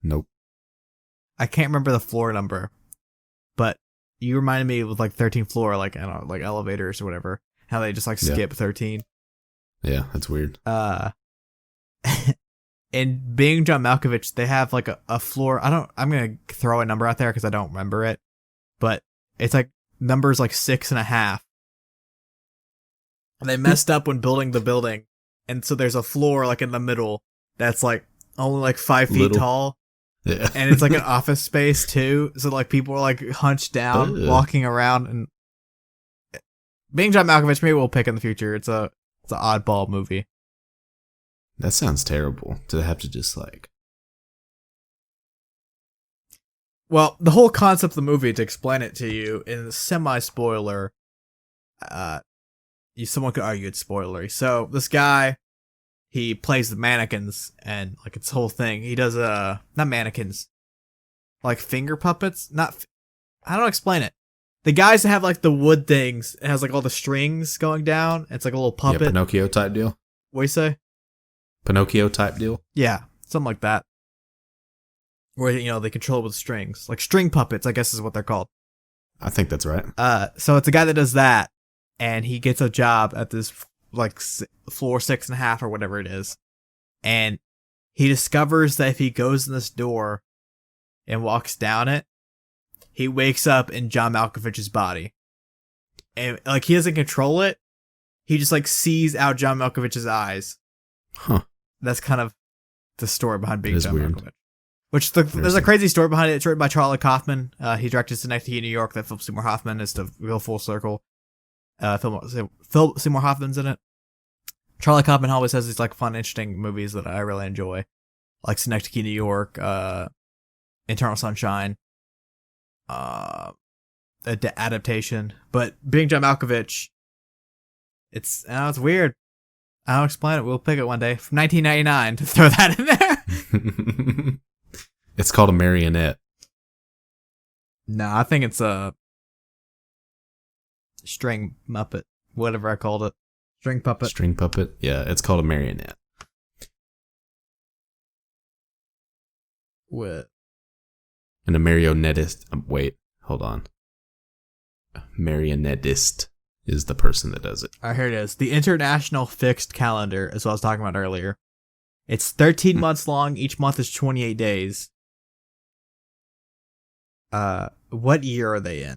Nope. I can't remember the floor number, but you reminded me with 13th floor, I don't know, elevators or whatever. How they just skip 13. Yeah, that's weird. In Being John Malkovich, they have a floor. I'm gonna throw a number out there because I don't remember it, but it's numbers 6.5. And they messed up when building the building, and so there's a floor in the middle that's only 5 feet tall. Yeah. And it's an office space too, so people are hunched down, walking around. And Being John Malkovich, maybe we'll pick in the future. It's an oddball movie. That sounds terrible to have to just Well, the whole concept of the movie, to explain it to you in semi-spoiler, someone could argue it's spoilery. So this guy, he plays the mannequins, and it's whole thing. He does not mannequins, finger puppets. I don't explain it. The guys that have the wood things, it has all the strings going down. It's a little puppet. Yeah, Pinocchio type deal. What do you say? Pinocchio type deal. Yeah, something like that. Where they control it with strings, string puppets, I guess is what they're called. I think that's right. So it's a guy that does that, and he gets a job at this floor 6.5 or whatever it is, and he discovers that if he goes in this door and walks down it, he wakes up in John Malkovich's body, and he doesn't control it. He just sees out John Malkovich's eyes. Huh. That's kind of the story behind Being John weird. Malkovich. Which there's a crazy story behind it. It's written by Charlie Kaufman. He directed Synecdoche, New York. That Philip Seymour Hoffman is the real full circle. Philip Seymour Hoffman's in it. Charlie Kaufman always has these fun, interesting movies that I really enjoy, like Synecdoche, New York, Eternal Sunshine, adaptation. But Being John Malkovich, it's weird. I'll explain it. We'll pick it one day from 1999 to throw that in there. It's called a marionette. No, I think it's a string muppet, whatever I called it. String puppet. String puppet? Yeah, it's called a marionette. What? And a marionettist. Wait, hold on. A marionettist is the person that does it. All right, here it is. The International Fixed Calendar is what I was talking about earlier. It's 13 months long. Each month is 28 days. What year are they in?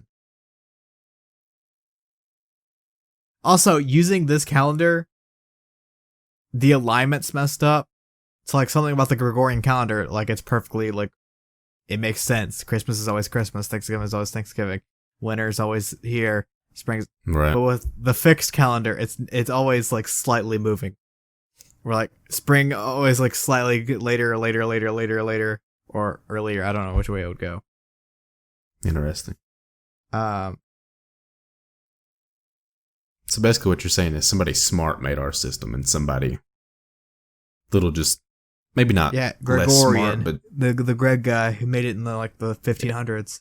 Also, using this calendar, the alignment's messed up. It's something about the Gregorian calendar, it's perfectly, it makes sense. Christmas is always Christmas. Thanksgiving is always Thanksgiving. Winter is always here. Spring. Right. But with the fixed calendar, it's always slightly moving. We're spring always slightly later, or earlier. I don't know which way it would go. Interesting. Um. So basically what you're saying is somebody smart made our system and somebody little just maybe not Yeah, less Gregorian, smart, but the Greg guy who made it in the 1500s.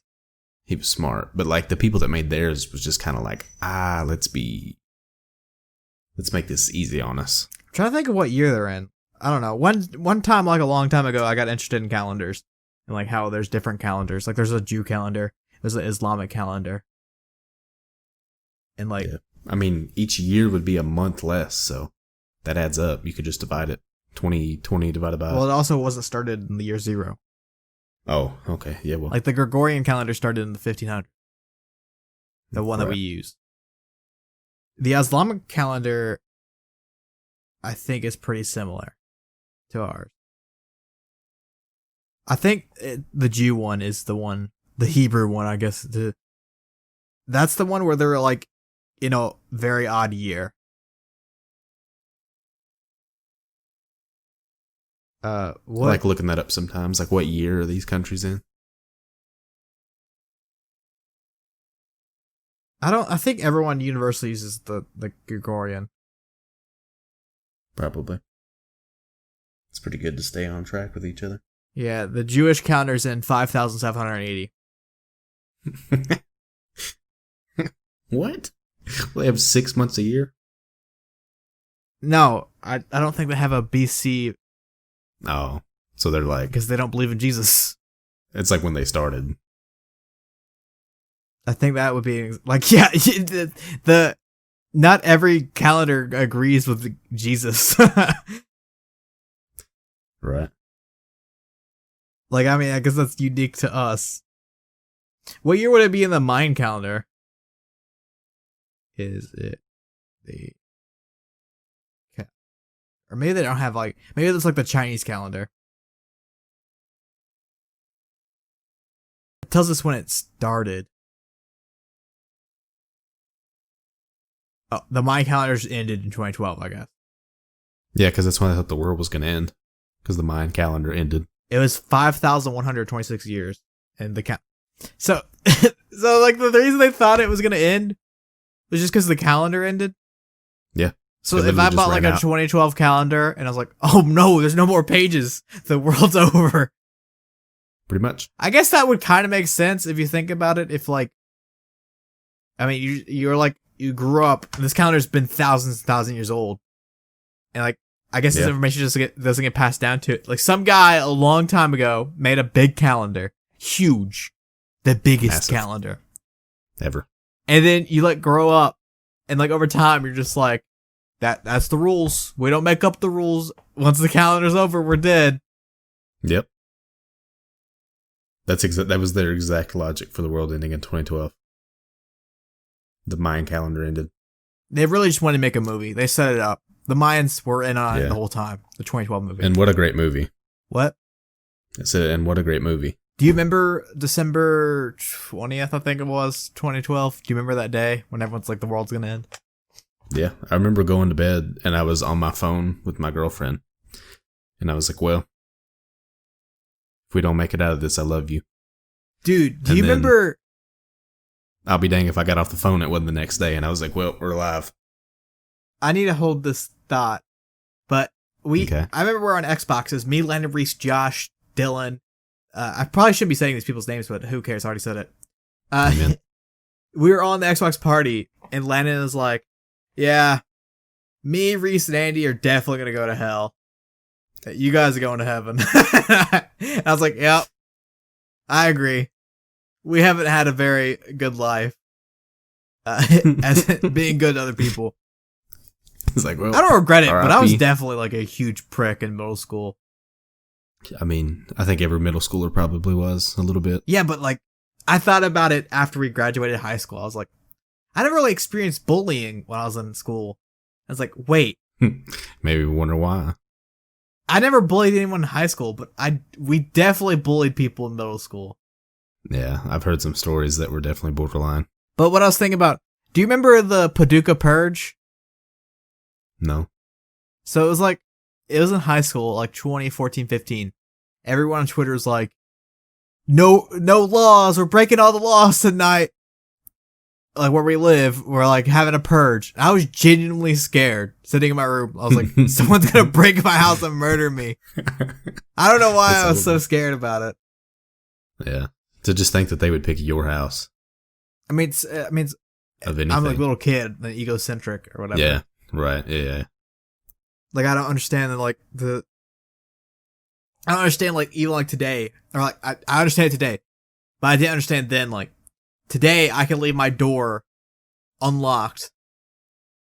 he was smart. But like the people that made theirs was just kind of like, let's make this easy on us. I'm trying to think of what year they're in. I don't know. One time, like a long time ago, I got interested in calendars and like how there's different calendars. Like there's a Jew calendar, there's an Islamic calendar, and like I mean, each year would be a month less, so that adds up. You could just divide it 20 divided by. Well, it also wasn't started in the year 0. Oh, okay, yeah. Well, like the Gregorian calendar started in the 1500s. The one that we use. The Islamic calendar, I think, is pretty similar to ours. I think the Jew one is the Hebrew one, I guess. That's the one where they're like in a very odd year. What? I like looking that up sometimes. Like, what year are these countries in? I think everyone universally uses the Gregorian. Probably. It's pretty good to stay on track with each other. Yeah, the Jewish calendar's in 5,780. What? Well, they have 6 months a year? No, I don't think they have a BC. Oh, so they're like... Because they don't believe in Jesus. It's like when they started. I think that would be... Like, yeah, the not every calendar agrees with Jesus. Right. Like, I mean, I guess that's unique to us. What year would it be in the Mayan calendar? Is it the... Or maybe they don't have, like... Maybe it's like the Chinese calendar. It tells us when it started. Oh, the Mayan calendars ended in 2012, I guess. Yeah, because that's when I thought the world was going to end. Because the Mayan calendar ended. It was 5,126 years. And the So, like, the reason they thought it was going to end was just because the calendar ended? Yeah. So if I bought like a 2012 calendar and I was like, oh no, there's no more pages. The world's over. Pretty much. I guess that would kind of make sense if you think about it. If like, I mean, you're like, you grew up and this calendar's been thousands and thousands of years old. And like, I guess this information just doesn't get passed down to it. Like some guy a long time ago made a big calendar. Huge. The biggest calendar. Ever. And then you like grow up and like over time you're just like, that's the rules. We don't make up the rules. Once the calendar's over, we're dead. Yep. That was their exact logic for the world ending in 2012. The Mayan calendar ended. They really just wanted to make a movie. They set it up. The Mayans were in on it the whole time. The 2012 movie. And what a great movie. What? I said, and what a great movie. Do you remember December 20th, I think it was, 2012? Do you remember that day when everyone's like, the world's going to end? Yeah, I remember going to bed and I was on my phone with my girlfriend. And I was like, well, if we don't make it out of this, I love you. Dude, do you remember? I'll be dang if I got off the phone, it wasn't the next day. And I was like, well, we're alive. I need to hold this thought. But I remember we're on Xboxes. Me, Landon, Reese, Josh, Dylan. I probably shouldn't be saying these people's names, but who cares? I already said it. We were on the Xbox party and Landon was like, yeah, me, Reese, and Andy are definitely going to go to hell. You guys are going to heaven. I was like, yep, I agree. We haven't had a very good life as being good to other people. It's like, well, I don't regret it, RIP. but I was definitely like a huge prick in middle school. I mean, I think every middle schooler probably was a little bit. Yeah, but like, I thought about it after we graduated high school. I was like, I never really experienced bullying when I was in school. I was like, wait. Maybe wonder why. I never bullied anyone in high school, but we definitely bullied people in middle school. Yeah, I've heard some stories that were definitely borderline. But what I was thinking about, do you remember the Paducah Purge? No. So it was in high school, like 2014, 15. Everyone on Twitter was like, no laws, we're breaking all the laws tonight. Like where we live, we're like having a purge. I was genuinely scared sitting in my room. I was like, someone's gonna break my house and murder me. I don't know why I was so scared about it. Yeah. To just think that they would pick your house I mean, it's of anything. I'm like a little kid, and egocentric or whatever. Yeah, right. Yeah. Like I don't understand I don't understand like even like today or like I understand it today, but I didn't understand then. Like today, I can leave my door unlocked,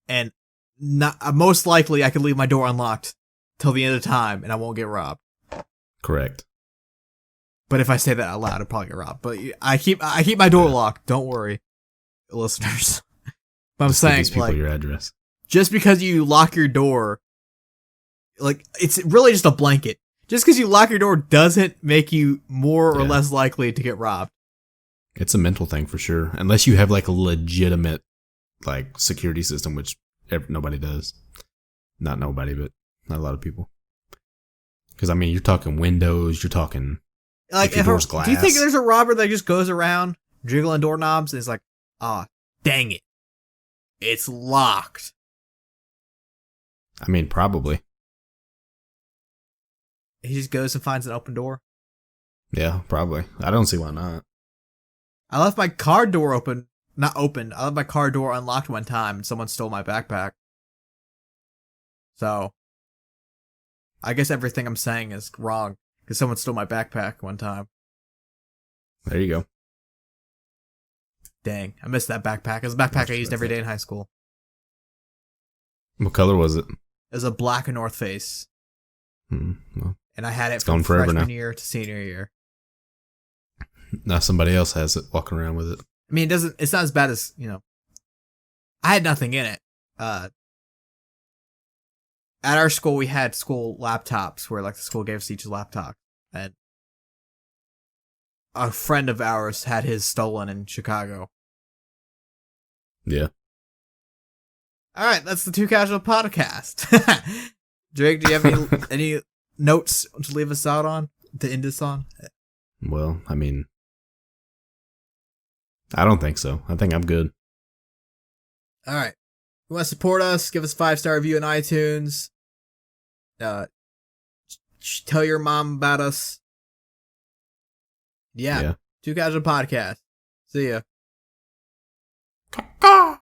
and not most likely I can leave my door unlocked till the end of time, and I won't get robbed. Correct. But if I say that out loud, I'll probably get robbed. But I keep my door locked. Don't worry, listeners. But I'm Just give saying these people like your address. just because you lock your door, like it's really just a blanket. Just because you lock your door doesn't make you more or less likely to get robbed. It's a mental thing for sure. Unless you have like a legitimate like security system, which nobody does. Not nobody, but not a lot of people. Because I mean, you're talking windows. You're talking Like, if your door's glass. do you think there's a robber that just goes around jiggling doorknobs and is like, ah, dang it, it's locked? I mean, probably. He just goes and finds an open door. Yeah, probably. I don't see why not. I left my car door open. Not open. I left my car door unlocked one time and someone stole my backpack. So, I guess everything I'm saying is wrong because someone stole my backpack one time. There you go. Dang, I missed that backpack. It was a backpack I used every day in high school. What color was it? It was a black North Face. Well, And I had it it's from gone forever freshman now. year to senior year. Now somebody else has it walking around with it. I mean, it's not as bad as, I had nothing in it. At our school, we had school laptops where, like, the school gave us each a laptop. And a friend of ours had his stolen in Chicago. Yeah. All right, that's the Too Casual podcast. Drake, do you have any notes to leave us out on? To end this on? Well, I mean, I don't think so. I think I'm good. All right. If you want to support us, give us a 5-star review on iTunes. Tell your mom about us. Yeah. Too Casual Podcast. See ya.